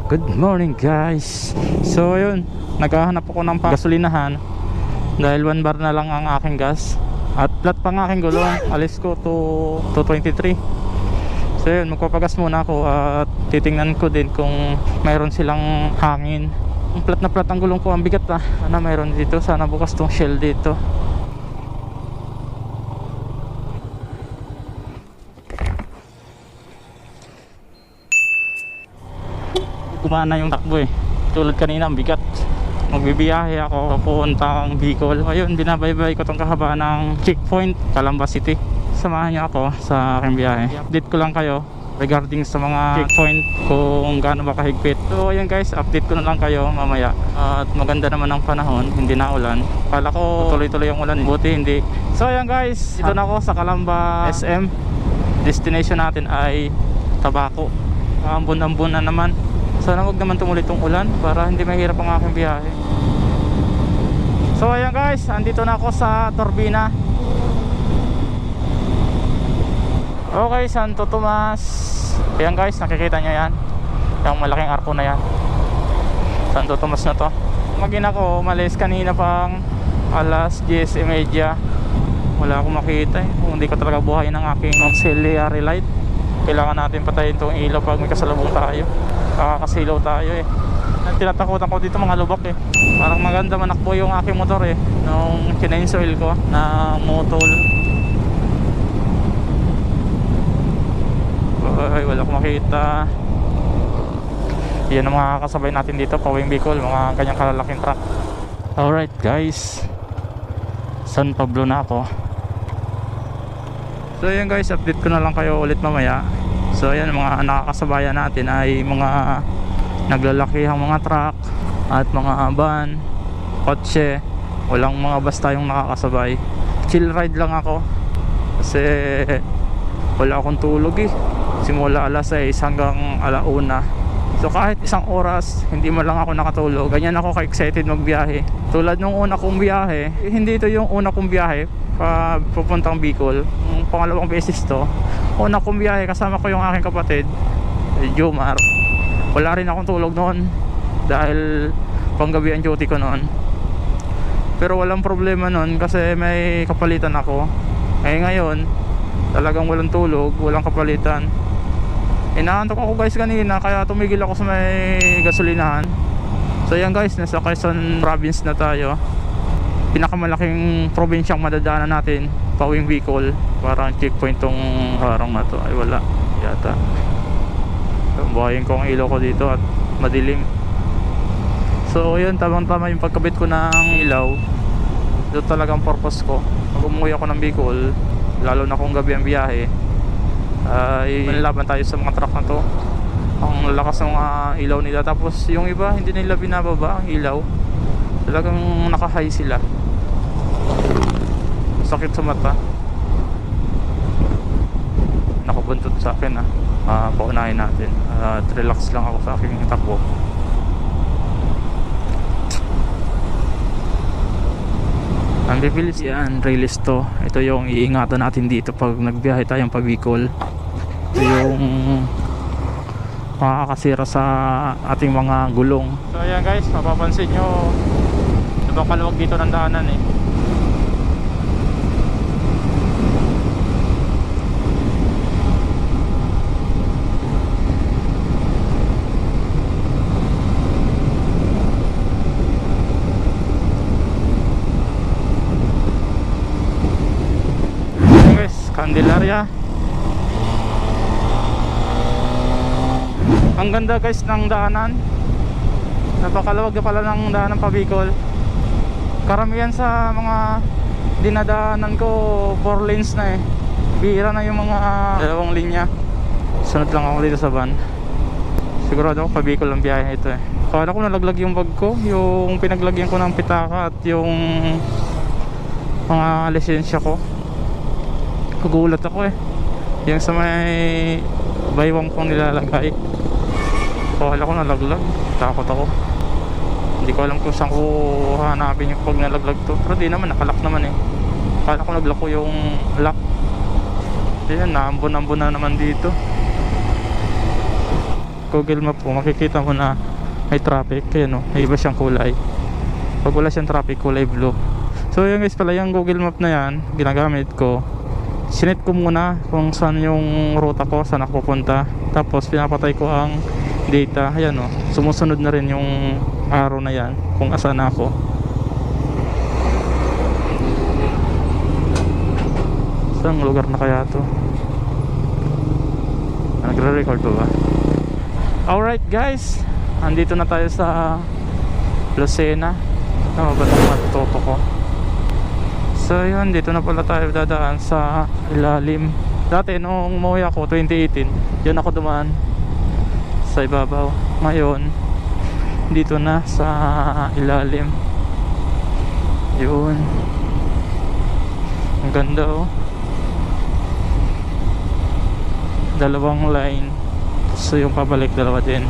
Good morning guys. So ayun, naghahanap ako ng gasolinahan dahil 1 bar na lang ang aking gas at flat pa ang aking gulong. Alis ko to 223. So ayun, magpapagas muna ako at titingnan ko din kung mayroon silang hangin. Ang flat na flat ang gulong ko, ang bigat Sana mayroon dito, sana bukas tong shell dito. Kumana yung takbo tulad kanina, ang bigat. Magbibiyahe ako papuntang Bicol. Ayun, binabaybay ko tong kahaba ng checkpoint Calamba City. Samahan niyo ako sa aking biyahe. Update ko lang kayo regarding sa mga checkpoint kung gaano ba kahigpit. So ayun guys, update ko na lang kayo mamaya. At maganda naman ang panahon, hindi na ulan. Kala ko tuloy-tuloy ang ulan, buti hindi. So ayun guys, dito na ako sa Calamba SM. Destination natin ay Tabaco. Ambon-ambon na naman. Sana wag naman tumuloy itong ulan para hindi mahirap ang aking biyahe. So ayan guys, andito na ako sa Turbina. Okay, Santo Tomas. Ayan guys, nakikita nyo yan, yung malaking arko na yan, Santo Tomas na to. Magin ako umalis kanina pang alas 10:30. Wala akong makita kung hindi ko talaga buhayin ng aking auxiliary light. Kailangan natin patayin itong ilaw pag may kasalubong tayo. Kakasilaw tayo Tinatakutan ko dito mga lubak Parang maganda manakbo yung aking motor nung change oil ko na motol. Ay, wala akong makita. Yan ang mga kasabay natin dito, pauwing Bicol, mga ganyang kalalaking truck. Alright guys, San Pablo na ako. So yan guys, update ko na lang kayo ulit mamaya. So yan, mga nakakasabayan natin ay mga naglalakihang mga truck at mga van, kotse. Walang mga basta yung nakakasabay. Chill ride lang ako kasi wala akong tulog simula alas 6 hanggang alauna. So kahit isang oras hindi man lang ako nakatulog. Ganyan ako ka-excited magbiyahe. Tulad nung una kong biyahe, hindi ito yung una kong biyahe papuntang Bicol. Yung pangalawang beses to. Una kong biyahe, kasama ko yung aking kapatid Jomar. Wala rin akong tulog noon dahil panggabi ang duty ko noon. Pero walang problema noon kasi may kapalitan ako. Ngayon talagang walang tulog, walang kapalitan. Inaantok ako guys kanina, kaya tumigil ako sa may gasolinahan. So yan guys, nasa Quezon Province na tayo. Pinakamalaking probinsyang madadaanan natin pauwing Bicol. Parang checkpoint tong harang na to. Ay wala yata. Buhayin ko ang ilaw ko dito at madilim. So yun, tamang-tama yung pagkabit ko ng ilaw. Ito talagang purpose ko. Pag umuwi ako ng Bicol, lalo na kung gabi ang biyahe, ay manlaban tayo sa mga truck na to. Ang lakas ng mga ilaw nila. Tapos yung iba hindi nila binababa ang ilaw. Talagang naka-high sila. Sakit sa mata. Nakabuntot sa akin paunahin natin at relax lang ako sa aking takbo. Ang bibilis yan, release to. Ito yung iingatan natin dito pag nagbiyahe tayong pa Bicol. Ito yung makakasira sa ating mga gulong. So ayan guys, mapapansin nyo ibang kaluwag dito ng daanan Candelaria. Ang ganda guys ng daanan. Napakalawag na pala ng daanan pa Bicol. Karamihan sa mga dinadaanan ko 4 lanes na bihira na yung mga 2 linya. Sunod lang ako dito sa van. Sigurado ako pa Bicol ang biyahe ito Kala ko nalaglag yung bag ko, yung pinaglagyan ko ng pitaka at yung mga lisensya ko. Kagulat ako yung sa may baywang kong nilalagay. Kala ko nalaglag, takot ako. Hindi ko alam kung saan ko hanapin yung pag nalaglag to. Pero di naman, nakalock naman Kala ko naglock ko yung lock. Ayan, naambon-ambon na naman dito. Google Map po, makikita mo na may traffic. Kaya no, may iba siyang kulay. Pag wala siyang traffic, kulay blue. So yun guys pala, yung Google Map na yan, ginagamit ko. Sinet ko muna kung saan yung ruta ko, saan ako pupunta. Tapos pinapatay ko ang data. Ayan o, sumusunod na rin yung arrow na yan kung asan ako. Saan lugar na kaya to? Nagre-record pa ba? Alright guys, andito na tayo sa Lucena. Tama ba itong matuto ko? So yun, dito na pala tayo dadaan sa ilalim. Dati nung umuwi ako 2018, yun ako dumaan sa ibabaw. Ngayon dito na sa ilalim. Yun, ang ganda oh. Dalawang line. So yung pabalik dalawa din.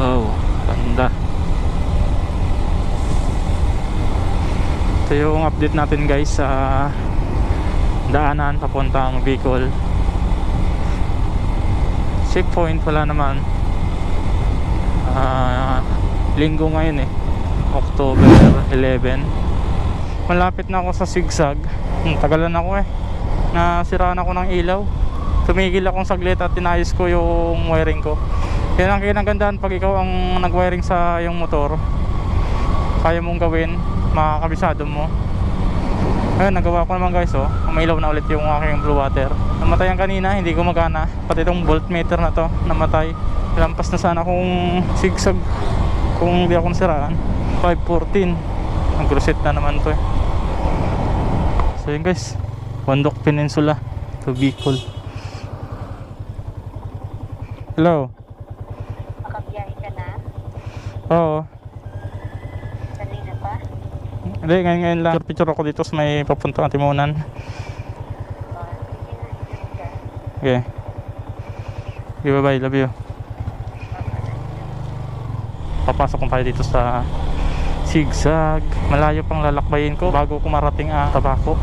Oh, ganda. Ito yung update natin guys sa daanan papuntang Bicol. Checkpoint wala naman. Linggo ngayon eh, October 11. Malapit na ako sa Sigsag. Tagalan ako eh, nasiraan ako ng ilaw. Tumigil akong saglit at tinayos ko yung wiring ko. Yan ang kinagandaan pag ikaw ang nag-wiring sa yung motor. Kaya mong gawin, makakabisado mo. Ayun, nagawa ko naman guys oh. Umilaw na ulit yung aking blue water. Namatay ang kanina, hindi gumagana. Pati itong voltmeter na to, namatay. Lampas na sana kung sigsag, kung hindi ako nasiraan. 514. Ang reset na naman to eh. So yun guys, Bundok Peninsula to Bicol. Hello. Makabiyahe ka na? Oo. Kanina pa? Hindi, ngayon lang. Picture ako dito sa may papuntang Timunan. Okay. Okay, bye-bye. Love you. Papasok ko tayo dito sa Sigsag. Malayo pang lalakbayin ko bago ko marating Tabaco.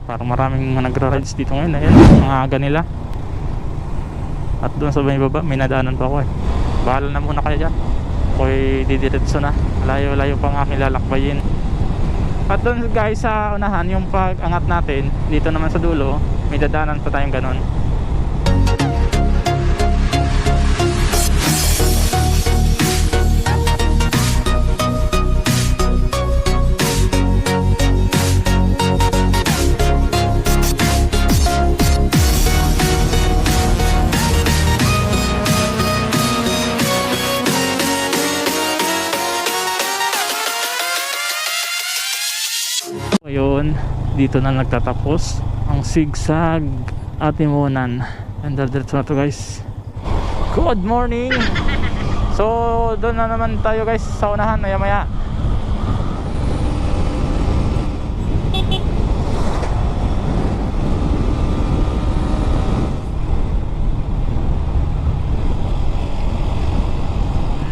Parang maraming mga nagra-rides dito ngayon. Ayan, mga aga nila. At doon sa may baba, may nadaanan pa ako eh. Bahala na muna kayo dyan. Ako'y didiretso na. Layo-layo pang aking lalakbayin. At doon guys sa unahan, yung pag-angat natin, dito naman sa dulo, may dadaanan pa tayong ganon. Ngayon, dito na nagtatapos ang Sigsag at Timunan. And diretso na to guys. Good morning! So, doon na naman tayo guys sa unahan, maya maya.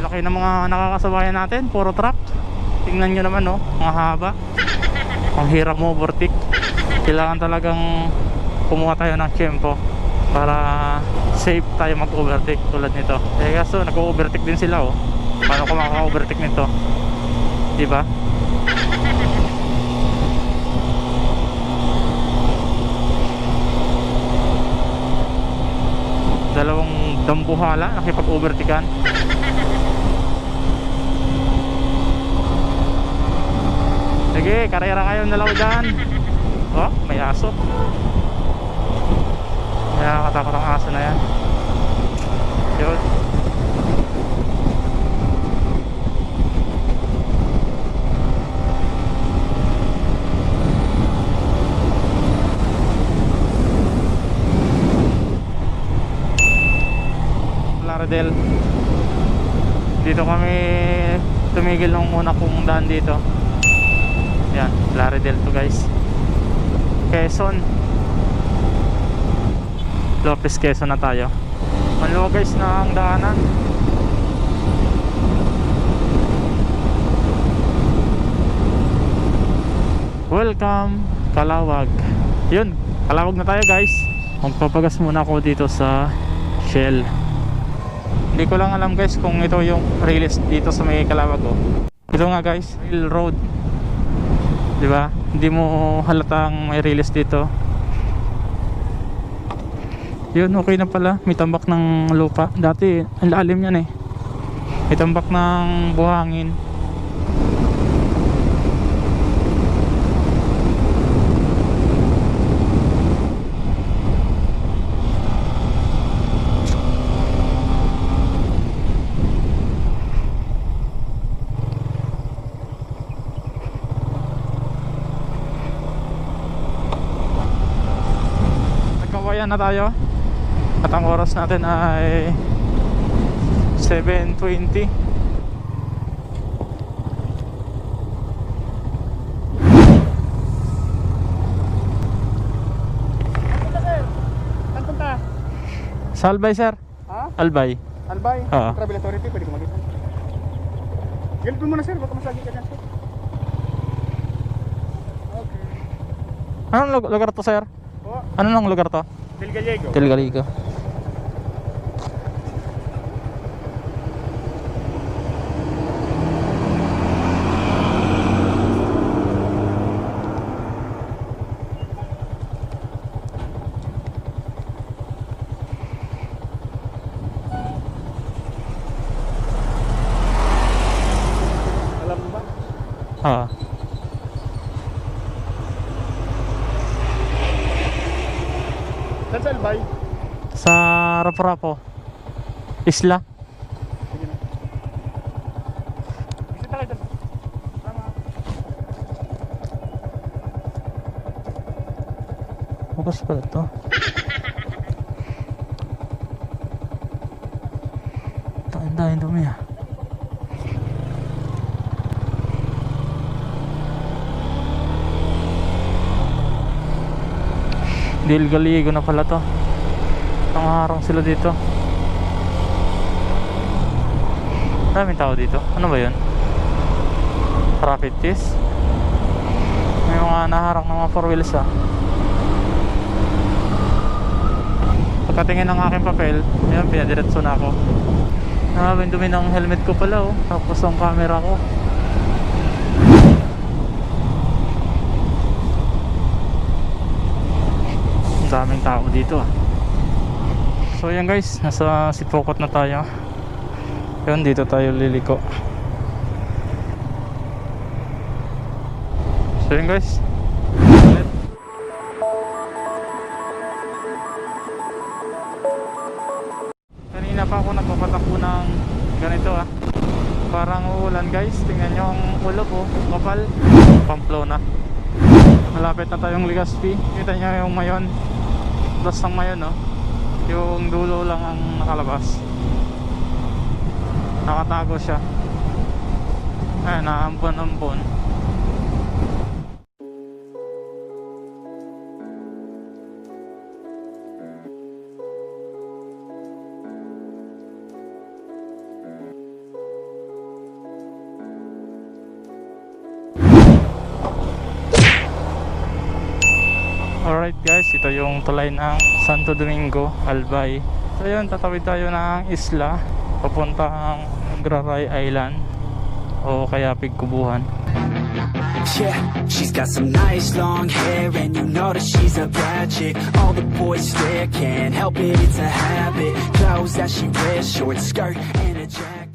Laki ng mga nakakasabayan natin, puro truck. Tingnan nyo naman oh, mga haba. Ang hirap mo overtake. Kailangan talagang kumuha tayo ng tiyempo para safe tayo mag-overtake tulad nito. Eh kaso nag-overtake din sila oh. Paano ko maka-overtake nito? Diba? Dalawang dambuhala nakipag-overtakean. Sige, karera kayo dalawa dyan. Oh, may may aso. Kaya katakot ang aso na yan. Yun. Laredel. Dito kami tumigil nung muna kong daan dito. Yan, Laredel to guys. Quezon. Lopez Quezon na tayo. Maluwag guys na ang daanan. Welcome Calawag. Yun, Calawag na tayo guys. Magpapagas muna ako dito sa Shell. Hindi ko lang alam guys kung ito yung release dito sa may Calawag oh. Ito nga guys, railroad. Diba? Hindi mo halatang may release dito. Yun, okay na pala. May tambak ng lupa. Dati, ang lalim yan eh. May tambak ng buhangin. Nagkawayan na tayo. At ang oras natin ay 7:20. Saan punta? Sa Albay sir. Ha? Albay. Albay? Oo. Travel Authority, pwede ko mag-ita. Gilid mo muna sir, baka masagi ka dyan sir. Okay. Anong lugar to sir? O, Ano nang lugar to? Del Gallego. Del Galico. Alam mo ba? Ah. Saan sa Albay? Sa Rapo-Rapo. Isla. Sige na. Bisita kayo dyan. Tama. Bukas pala to. Tahan-tahan dumi ah. Del Galigo na pala to. Nangaharang sila dito. Maraming tao dito. Ano ba yun? Traffic test. May mga naharang ng mga 4 wheels ah. Pagkatingin ng aking papel, ayun, pinadiretso na ako. Maraming dumi ng helmet ko pala oh. Tapos ang camera ko. Daming tao dito ah. So yan guys, nasa Sipokot na tayo. Yun, dito tayo liliko. So yan guys. Kanina pa ako nagpapatakbo ng ganito ah. Parang uulan guys. Tingnan nyo ang ulo ko, kapal. Pamplona. Malapit na tayong Legazpi. Kita nyo yung mayon. Plus ng mayon no. Yung dulo lang ang nakalabas. Nakatago siya. Ayan, naampon-ampon. Alright guys, ito yung tulay ng Santo Domingo, Albay. So yun, tatawid tayo ng isla papuntang Graray Island o kaya Pigkubuhan. Yeah, she's got some nice long hair and you know that she's a bad chick. All the boys stare, can't help it, it's a habit. Clothes that she wears, short skirt and a jacket.